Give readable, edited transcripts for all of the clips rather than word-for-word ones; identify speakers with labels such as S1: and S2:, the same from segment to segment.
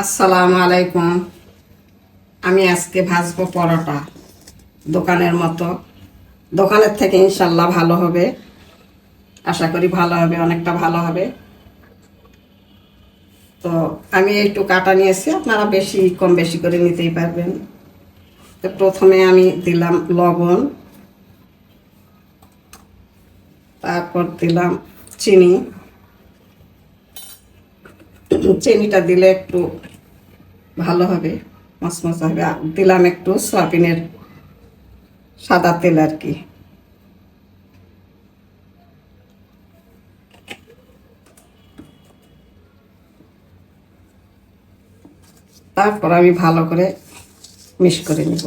S1: আসসালামু আলাইকুম। আমি আজকে ভাজবো পরোটা, দোকানের মতো। দোকানের থেকে ইনশাল্লাহ ভালো হবে, আশা করি ভালো হবে, অনেকটা ভালো হবে। তো আমি একটু কাটা নিয়েছি, আপনারা বেশি কম বেশি করে নিতেই পারবেন। তো প্রথমে আমি দিলাম লবণ, তারপর দিলাম চিনি। চিনিটা দিলে একটু ভালো হবে, মচমচা হবে। আর দিলাম একটু সয়াবিনের সাদা তেল আর কি। তারপর আমি ভালো করে মিক্স করে নেব।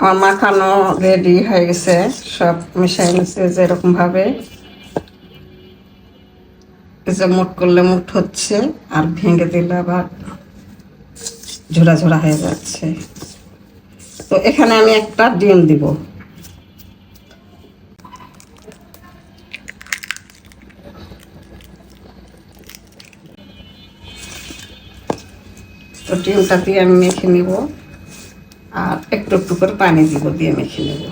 S1: আমার মাখানো রেডি হয়ে গেছে, সব মিশাই নিচ্ছে যেরকম ভাবে। যে মুট করলে মুট হচ্ছে, আর ভেঙে দিলে আবার ঝোড়া ঝোড়া হয়ে যাচ্ছে। তো এখানে আমি একটা ডিম দিব। তো ডিমটা দিয়ে আমি মেখে নিব, আর একটু একটু করে পানি দিব, দিয়ে মেখে নেব।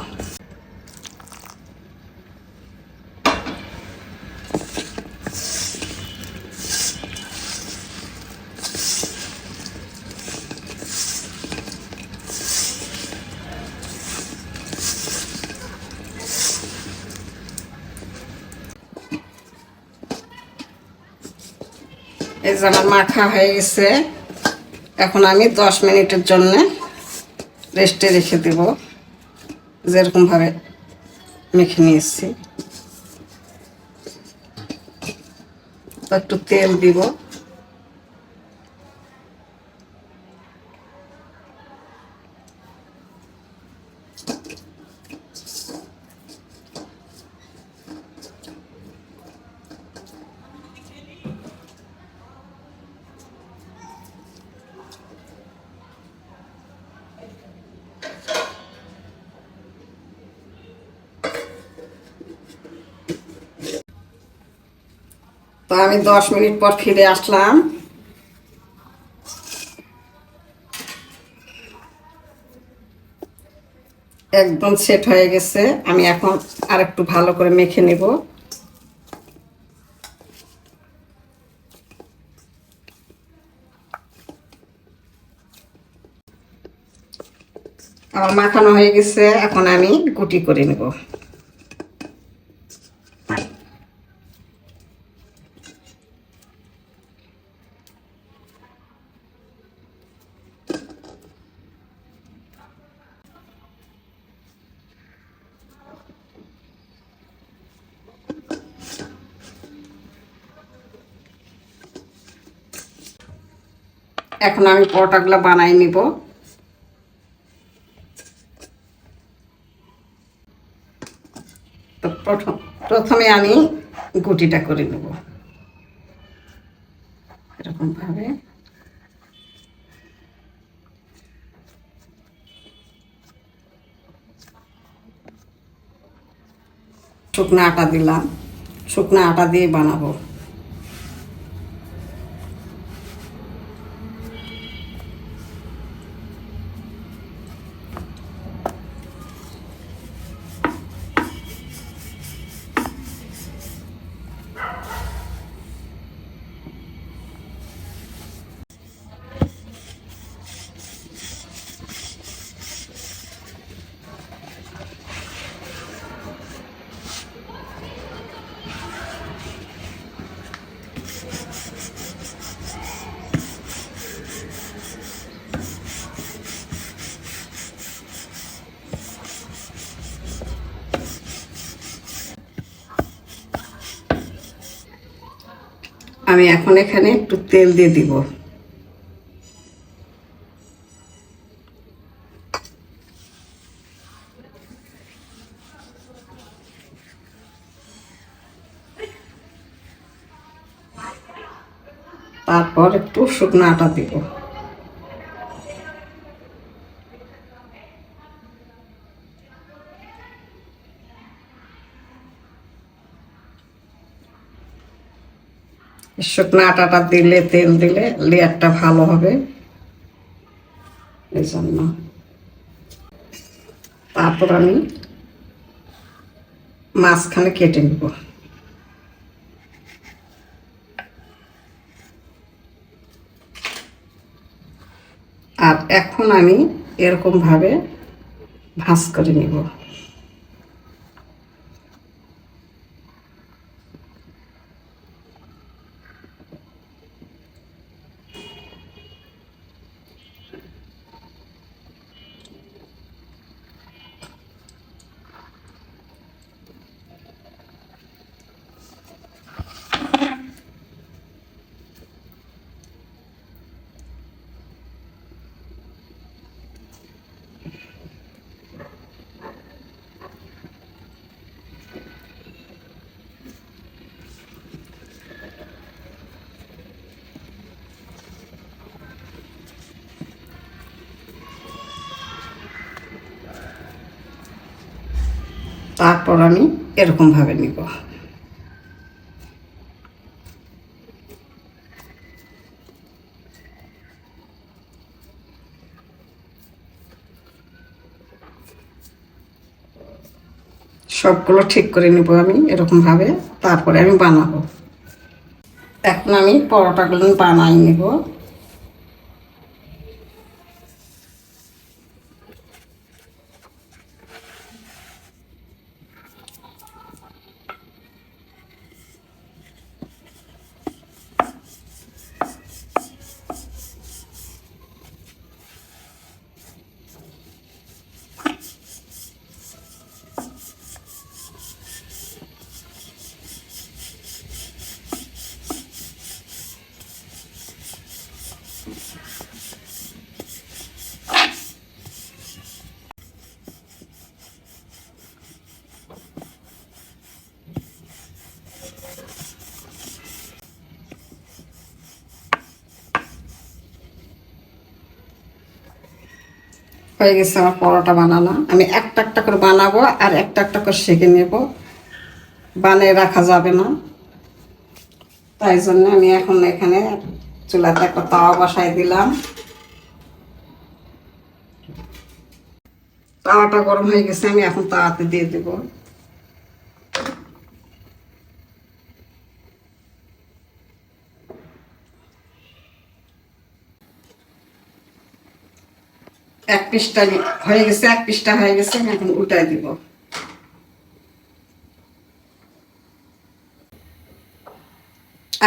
S1: এই যে আমার মাখা হয়ে গেছে, এখন আমি 10 মিনিটের জন্য রেস্টে রেখে দেব, যেরকমভাবে মেখে নিয়েছি। একটু তেল দিব। তো আমি 10 মিনিট পর ফিরে আসলাম। একদম সেট হয়ে গেছে। আমি এখন আর একটু ভালো করে মেখে নিব। আমার মাখানো হয়ে গেছে, এখন আমি গুটি করে নেব। এখন আমি পরোটাগুলো বানাই নিব। তো প্রথমে আমি গুটিটা করে নেব এরকম ভাবে। শুকনো আটা দিলাম, শুকনো আটা দিয়ে বানাবো। আমি এখন এখানে একটু তেল দিয়ে দিব। তারপর একটু শুকনো আটা দিব। শুকনো আটাটা দিলে, তেল দিলে লেয়ারটা ভালো হবে, এই জন্য। তারপর আমি মাঝখানে কেটে নেব। আর এখন আমি এরকম ভাবে ভাঁজ করে নিব। তারপর আমি এরকম ভাবে নিব। সবগুলো ঠিক করে নিব আমি এরকম ভাবে, তারপরে আমি বানাবো। এখন আমি পরোটাগুলো বানাই নিব। হয়ে গেছে আমার পরোটা বানানো। আমি একটা একটা করে বানাবো আর একটা একটা করে সেঁকে নেব, বানিয়ে রাখা যাবে না। তাই জন্য আমি এখন এখানে চুলাতে একটা তাওয়া বসাই দিলাম। তাওয়াটা গরম হয়ে গেছে, আমি এখন তাওয়াতে দিয়ে দেব। এক পিসটা হয়ে গেছে, এক পিসটা হয়ে গেছে, আমি এখন উল্টাই দিব।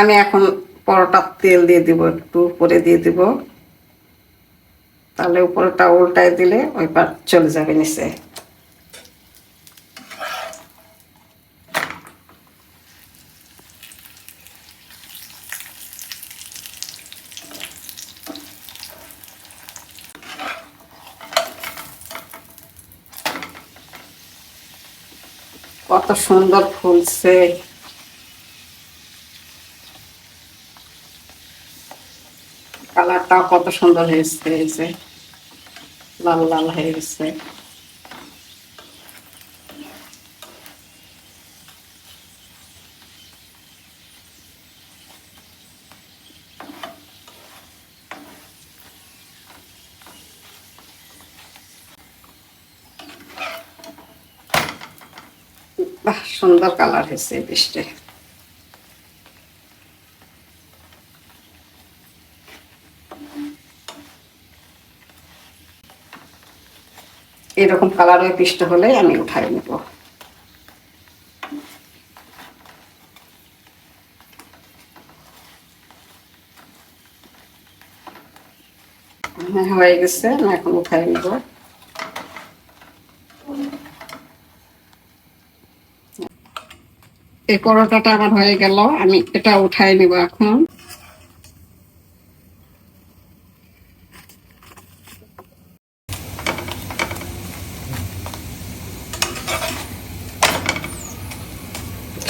S1: আমি এখন পরোটার তেল দিয়ে দিব, একটু উপরে দিয়ে দিব, তাহলে উপরটা উল্টাই দিলে ওই পার চলে যাবে নিচে। কত সুন্দর ফুলছে, কালারটাও কত সুন্দর হয়েছে, এই যে লাল লাল হয়ে গেছে। বাহ, সুন্দর কালার হয়েছে বৃষ্টি। এরকম কালার ওই পিসটা হলে আমি উঠাই নেব। হ্যাঁ, হয়ে গেছে, আমি এখন উঠাই নেব। এই পরোটাটা আমার হয়ে গেল, আমি এটা উঠাই নেব এখন।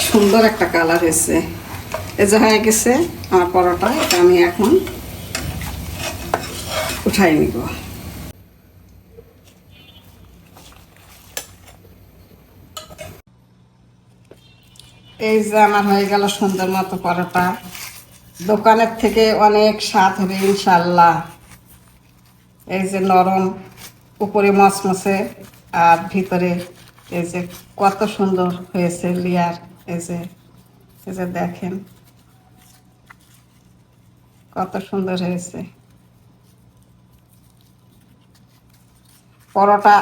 S1: সুন্দর একটা কালার হয়েছে, এই যে হয়ে গেছে আমার পরোটা। এটা আমি এখন উঠাই নিব। এই যে আমার হয়ে গেল সুন্দর মতো পরোটা। দোকানের থেকে অনেক স্বাদ হবে ইনশাল্লাহ। এই যে নরম, উপরে মচমচে আর ভিতরে এই যে কত সুন্দর হয়েছে লেয়ার। এই যে দেখেন কত সুন্দর হয়েছে। পরোটা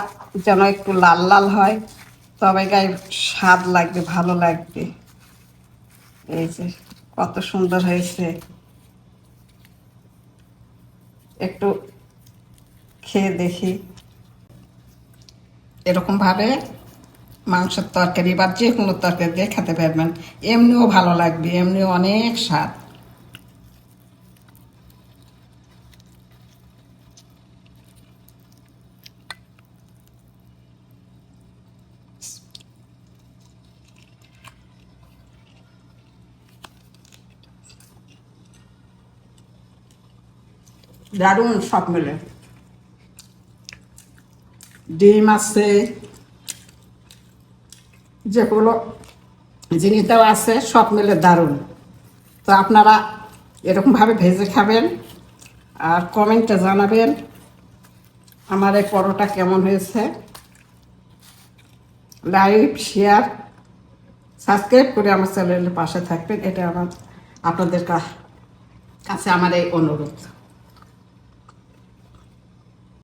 S1: যেন একটু লাল লাল হয়, তবে গায়ে স্বাদ লাগবে, ভালো লাগবে। এই যে কত সুন্দর হয়েছে, একটু খেয়ে দেখি। এরকম ভাবে মাংসের তরকারি বা যে কোনো তরকারি দিয়ে খেতে পারবেন, এমনিও ভালো লাগবে, এমনিও অনেক স্বাদ। দারুণ সব মিলে, ডিম আছে, যেগুলো জিনিস দেওয়া আছে সব মিলে দারুণ। তো আপনারা এরকমভাবে ভেজে খাবেন আর কমেন্টে জানাবেন আমার এই পরোটা কেমন হয়েছে। লাইক, শেয়ার, সাবস্ক্রাইব করে আমার চ্যানেলের পাশে থাকবেন, এটা আপনাদের কাছে আমার এই অনুরোধ।